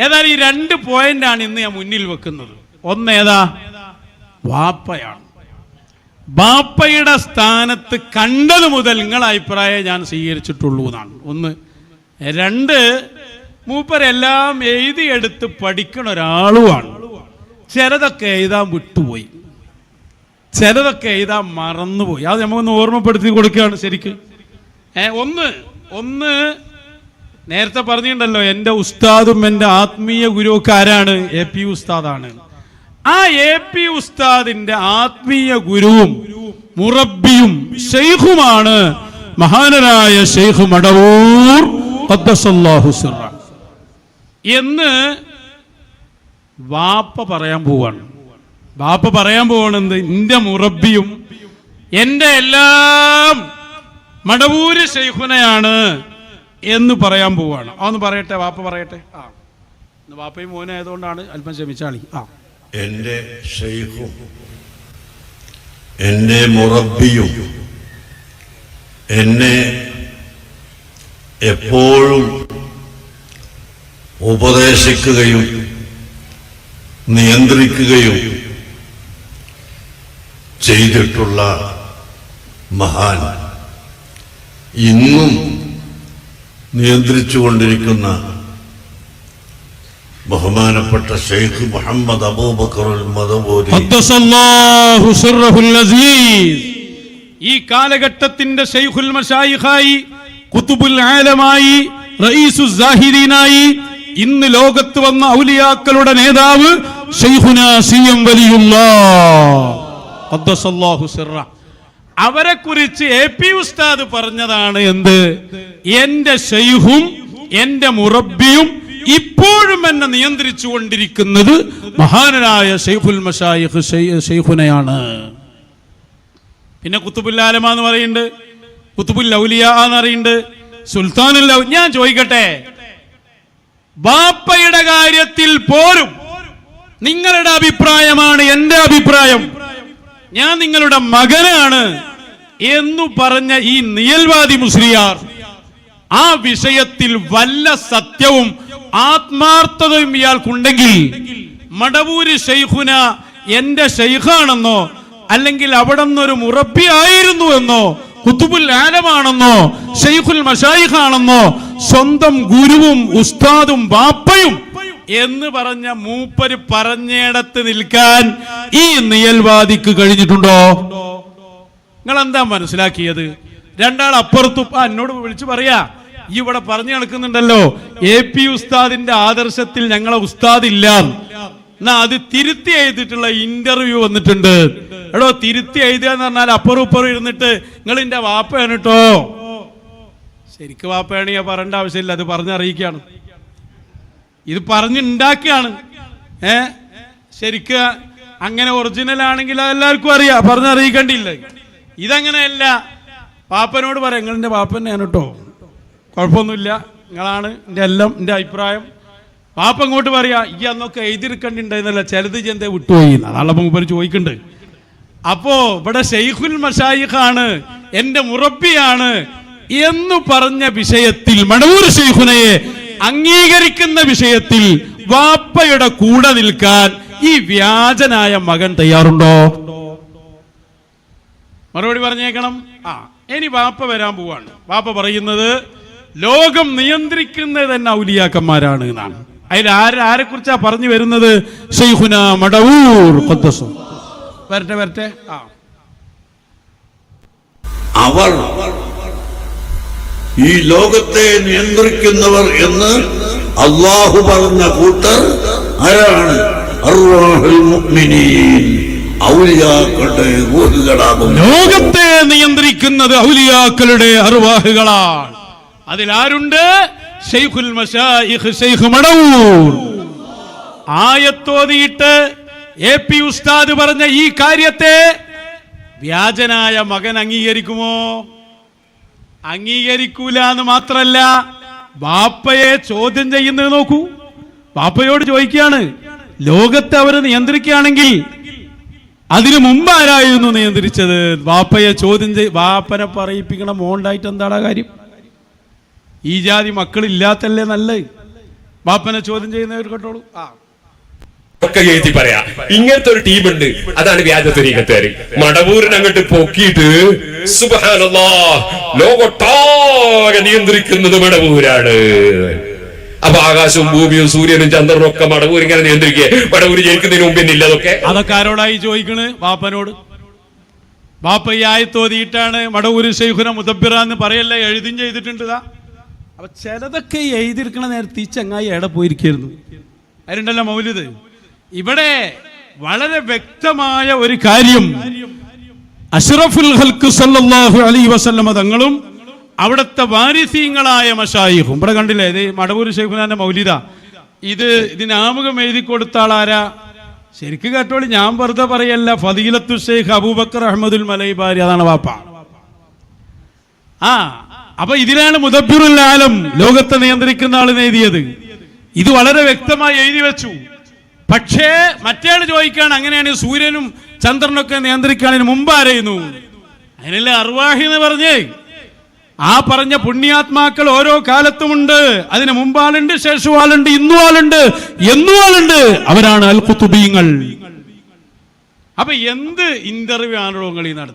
ഏതായാലും ഈ 2 പോയിന്റാണ് ഇന്ന് ഞാൻ മുന്നിൽ വെക്കുന്നത്. ഒന്ന് ഏതാ? വാപ്പയാണ്. ബാപ്പയുടെ സ്ഥാനത്ത് കണ്ടത് മുതൽ നിങ്ങളുടെ അഭിപ്രായം ഞാൻ സ്വീകരിച്ചിട്ടുള്ളൂ എന്നാണ് ഒന്ന്. 2, മൂപ്പരെല്ലാം എഴുതിയെടുത്ത് പഠിക്കണ ഒരാളുമാണ്. ചിലതൊക്കെ എഴുതാൻ വിട്ടുപോയി, ചിലതൊക്കെ എഴുതാൻ മറന്നുപോയി. അത് നമുക്കൊന്ന് ഓർമ്മപ്പെടുത്തി കൊടുക്കുകയാണ് ശരിക്ക്. ഒന്ന് നേരത്തെ പറഞ്ഞിട്ടുണ്ടല്ലോ, എൻ്റെ ഉസ്താദും എൻ്റെ ആത്മീയ ഗുരുവൊക്കെ ആരാണ്? AP ഉസ്താദാണ്. ആ AP ഉസ്താദിന്റെ ആത്മീയ ഗുരുവും മുറബ്ബിയും ശൈഖുമാണ് മഹാനരായ ശൈഖ് മടവൂർ ഖദ്ദസല്ലാഹു സിറ എന്ന് വാപ്പ പറയാൻ പോവാണ്. വാപ്പ പറയാൻ പോവാണെന്ത്? എൻ്റെ മുറബ്ബിയും എൻ്റെ എല്ലാം മടവൂര് ശൈഖുനയാണ് എന്ന് പറയാൻ പോവാണ്. അതൊന്ന് പറയട്ടെ, വാപ്പ പറയട്ടെ. വാപ്പയും മോനായതുകൊണ്ടാണ് അല്പം ക്ഷമിച്ചാളി. എൻ്റെ ശൈഖും എൻ്റെ മുറബ്ബിയും എന്നെ എപ്പോഴും ഉപദേശിക്കുകയും നിയന്ത്രിക്കുകയും ചെയ്തിട്ടുള്ള മഹാൻ, ഇന്നും നിയന്ത്രിച്ചുകൊണ്ടിരിക്കുന്ന ബഹുമാനപ്പെട്ട ശൈഖ് മുഹമ്മദ് അബൂബക്കർ അൽ-മദബൂരി ഖദ്ദസല്ലാഹു സിറഹുൽ അസീസ്, ഈ കാലഘട്ടത്തിന്റെ ശൈഖുൽ മശായിഖായി, ഖുതുബുൽ ആലമായി, റഈസുൽ സാഹിദീനായി, ഇന്ന് ലോകത്ത് വന്ന ഔലിയാക്കളുടെ നേതാവ് ശൈഖുനാ CM വലിയുല്ലാഹ് ഖദ്ദസല്ലാഹു സിറ. അവരെ കുറിച്ച് AP ഉസ്താദ് പറഞ്ഞതാണ് എന്ത്? എൻ്റെ ശൈഖും എൻ്റെ മുറബ്ബിയും ഇപ്പോഴും എന്നെ നിയന്ത്രിച്ചു കൊണ്ടിരിക്കുന്നത് മഹാനായ ശൈഖുൽ മശായിഖ് ശൈഖുനയാണ്. പിന്നെ ഖുതുബുൽ ആലമ എന്ന് പറയുന്നുണ്ട്, ഖുതുബുൽ ഔലിയ എന്ന് പറയുന്നുണ്ട്, സുൽത്താനുൽ ഔലിയ. ഞാൻ ചോദിക്കട്ടെ, ബാപ്പയുടെ കാര്യത്തിൽ പോലും നിങ്ങളുടെ അഭിപ്രായമാണ് എൻ്റെ അഭിപ്രായം, ഞാൻ നിങ്ങളുടെ മകനാണ് എന്നു പറഞ്ഞ ഈ നിയൽവാദി മുസ്ലിയാർ, ആ വിഷയത്തിൽ വല്ല സത്യവും ആത്മാർത്ഥതയും ഇയാൾക്കുണ്ടെങ്കിൽ മടവൂര് ശൈഖുന എന്റെ ശൈഖാണെന്നോ, അല്ലെങ്കിൽ അവിടെ നിന്നൊരു മുറബ്ബി ആയിരുന്നു എന്നോ, ഖുതുബുൽ ആലമാണെന്നോ, ശൈഖുൽ മശായിഖാണെന്നോ, സ്വന്തം ഗുരുവും ഉസ്താദും ബാപ്പയും എന്ന് പറഞ്ഞ മൂപ്പര് പറഞ്ഞിടത്ത് നിൽക്കാൻ ഈ നിയൽവാദിക്ക് കഴിഞ്ഞിട്ടുണ്ടോ? നിങ്ങൾ എന്താ മനസ്സിലാക്കിയത്? രണ്ടാൾ അപ്പുറത്തും എന്നോട് വിളിച്ചു പറയാ, ഈ ഇവിടെ പറഞ്ഞു നടക്കുന്നുണ്ടല്ലോ AP ഉസ്താദിന്റെ ആദർശത്തിൽ ഞങ്ങളെ ഉസ്താദ് ഇല്ല, എന്നാ അത് തിരുത്തി എഴുതിയിട്ടുള്ള ഇന്റർവ്യൂ വന്നിട്ടുണ്ട്. എടോ, തിരുത്തി എഴുതുക എന്ന് പറഞ്ഞാൽ അപ്പുറം ഇപ്പുറം ഇരുന്നിട്ട് നിങ്ങൾ എന്റെ വാപ്പയാണ് കേട്ടോ, ശരിക്കും വാപ്പയാണ് പറയേണ്ട ആവശ്യമില്ല, അത് പറഞ്ഞറിയിക്കുകയാണ്, ഇത് പറഞ്ഞുണ്ടാക്കുകയാണ്. ശരിക്ക് അങ്ങനെ ഒറിജിനൽ ആണെങ്കിൽ അതെല്ലാവർക്കും അറിയാം, പറഞ്ഞറിയിക്കേണ്ടിയില്ല. ഇതങ്ങനെയല്ല, പാപ്പനോട് പറയാം നിങ്ങളെൻ്റെ പാപ്പന്നെയാണ് കേട്ടോ, കുഴപ്പമൊന്നുമില്ല, നിങ്ങളാണ് എൻ്റെ എല്ലാം, എൻ്റെ അഭിപ്രായം. പാപ്പ അങ്ങോട്ട് പറയാ, ഈ അന്നൊക്കെ എഴുതിയിരിക്കണ്ടിണ്ടായിരുന്നല്ല, ചിലത് ചെന്തേ വിട്ടുപോയി, നാളെ മൂപ്പര് ചോദിക്കുന്നുണ്ട്. അപ്പോ ഇവിടെ ശൈഖുൽ മശായിഖാണ് എൻ്റെ മുറബ്ബിയാണ് എന്ന് പറഞ്ഞ വിഷയത്തിൽ, മടവൂർ ശൈഖുനയെ അംഗീകരിക്കുന്ന വിഷയത്തിൽ വാപ്പയുടെ കൂടെ നിൽക്കാൻ ഈ വ്യാജനായ മകൻ തയ്യാറുണ്ടോ? മറുപടി പറഞ്ഞേക്കണം. ഇനി വാപ്പ വരാൻ പോവാണ്. വാപ്പ പറയുന്നത് ലോകം നിയന്ത്രിക്കുന്നത് തന്നെ ഔലിയാക്കന്മാരാണ് എന്നാണ്. അതിൽ ആരെ കുറിച്ചാ പറഞ്ഞു വരുന്നത്? ശൈഖുന മടവൂർ ഖദ്ദസ്. വരട്ടെ. അവർ ഈ ലോകത്തെ നിയന്ത്രിക്കുന്നവർ എന്ന് അല്ലാഹു പറഞ്ഞ കൂട്ടർ ആരാണ്? അർവാഹുൽ മുഅ്മിനീൻ, ഔലിയാക്കളുടെ റൂഹുകളാകും. ലോകത്തെ നിയന്ത്രിക്കുന്നത് ഔലിയാക്കളുടെ അർവാഹുകളാണ്. അതിലാരുണ്ട്? ശൈഖുൽ മശായിഖ് ശൈഖ് മടവൂർ. ആയത്തോതിയിട്ട് AP ഉസ്താദ് പറഞ്ഞ ഈ കാര്യത്തെ വ്യാജനായ മകൻ അംഗീകരിക്കുമോ? അംഗീകരിക്കൂല എന്ന് മാത്രല്ല, ബാപ്പയെ ചോദ്യം ചെയ്യുന്നത് നോക്കൂ. ബാപ്പയോട് ചോദിക്കുകയാണ്, ലോകത്തെ അവര് നിയന്ത്രിക്കുകയാണെങ്കിൽ അതിനു മുമ്പ് ആരായിരുന്നു നിയന്ത്രിച്ചത്? ബാപ്പയെ ചോദ്യം ബാപ്പനെ പറയിപ്പിക്കണം മോണ്ടായിട്ട് എന്താണ് കാര്യം? ഈ ജാതി മക്കളില്ലാത്തല്ലേ നല്ലത്? ബാപ്പനെ ചോദ്യം ചെയ്യുന്നവർ കേട്ടോളൂ. ഒക്കെ എഴുതി പറയാ. ഇങ്ങനത്തെ ഒരു ടീമുണ്ട്, അതാണ് വ്യാജ തരീഖത്തുകാര്. മടവൂരിനെ അങ്ങോട്ട് പൊക്കിയിട്ട് സുബ്ഹാനല്ലാഹ് ലോകത്താകെ നിയന്ത്രിക്കുന്നത് മടവൂരാണ്. അപ്പൊ ആകാശവും ഭൂമിയും സൂര്യനും ചന്ദ്രനും ഒക്കെ മടവൂർ ഇങ്ങനെ നിയന്ത്രിക്കുക. മടവൂര് ജയിക്കുന്നതിന് മുമ്പ് ഇല്ല. അതൊക്കെ ആരോടായി ചോദിക്കണ്? ബാപ്പനോട്. ബാപ്പ ഈ ആയത്തോതിയിട്ടാണ് മടവൂര് ശൈഖുന മുദബ്ബിറ എന്ന് പറയല്ല, എഴുതും ചെയ്തിട്ടുണ്ട്. അപ്പൊ ചിലതൊക്കെ എഴുതിയിരിക്കണ നേരത്തെ ഈ ചങ്ങായി എവിടെ പോയിരിക്കുന്നു. അതിലുണ്ടല്ലോ മൗലിദ്. ഇവിടെ വളരെ വ്യക്തമായ ഒരു കാര്യം, അഷ്റഫുൽ ഖൽഖ് സല്ലല്ലാഹു അലൈഹി വസല്ലമ തങ്ങളും അവിടുത്തെ വാരിസീങ്ങളായ മശായിഖും. ഇവിടെ കണ്ടില്ലേ, ഇത് മടവൂർ ശൈഖുനാന്റെ മൗലിദ. ഇതിന് ആമുഖം എഴുതി കൊടുത്ത ആളാരാ? ശരിക്കും കേട്ടോളി, ഞാൻ വെറുതെ പറയല്ല, ഫദീലത്തു ഷെയ്ഖ് അബൂബക്കർ അഹ്മദുൽ മലൈബാരി, അതാണ് വാപ്പ. അപ്പൊ ഇതിലാണ് മുദബ്ബിറുൽ ആലം, ലോകത്തെ നിയന്ത്രിക്കുന്ന ആൾ എഴുതിയത്. ഇത് വളരെ വ്യക്തമായി എഴുതി വെച്ചു. പക്ഷേ മറ്റേ ആൾ ചോദിക്കാണ്, അങ്ങനെയാണ് സൂര്യനും ചന്ദ്രനൊക്കെ നിയന്ത്രിക്കാനതിന് മുമ്പ് ആരായിരുന്നു? അതിനല്ലേ അർവാഹി എന്ന് പറഞ്ഞേ. ആ പറഞ്ഞ പുണ്യാത്മാക്കൾ ഓരോ കാലത്തുമുണ്ട്. അതിന് മുമ്പാളുണ്ട്, ശേഷവാളുണ്ട്, ഇന്നും ആളുണ്ട്, എന്നും ആളുണ്ട്. അവരാണ് അൽ ഖുതുബീങ്ങൾ. അപ്പൊ എന്ത് ഇന്റർവ്യൂ ആണോ നിങ്ങൾ ഈ നടത്തുന്നത്?